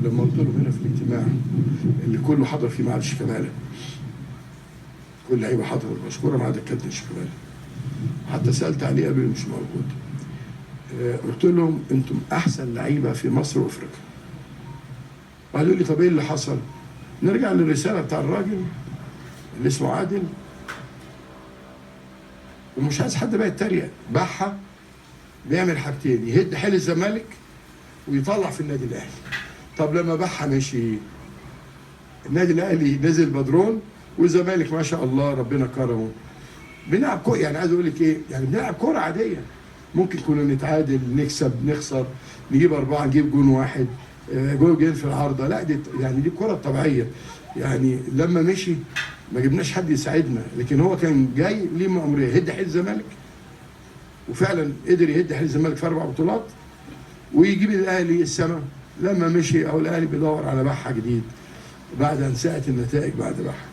لما قلت له هنا في الاجتماع اللي كله حضر فيه ما عدا شيكابالا، كل لعيبه حضروا مشكوره ما عدا الكابتن شيكابالا، حتى سالت عليه قبل مش موجود. قلت لهم انتم احسن لعيبه في مصر وافريقيا. قالوا لي طب ايه اللي حصل؟ نرجع للرساله بتاع الراجل اللي اسمه عادل، ومش عايز حد بقى يتريق. بحه بيعمل حاجتين، يهد حيل الزمالك ويطلع في النادي الاهلي. طب لما بحه ماشي النادي الاهلي نزل بدرون والزمالك ما شاء الله ربنا كرمه. بنلعب كوره، يعني عايز اقول لك ايه؟ يعني بنلعب كوره عاديه، ممكن كنا نتعادل نكسب نخسر نجيب 4 نجيب جون واحد جون في العارضه، لا دي يعني دي الكوره الطبيعيه. يعني لما مشي ما جبناش حد يساعدنا، لكن هو كان جاي ليه مأموريه يهد حيل الزمالك، وفعلا قدر يهد حيل الزمالك في 4 بطولات ويجيب الاهلي السما. لما مشي او الاهلي بيدور على بحه جديد بعد ان ساءت النتائج بعد بحه.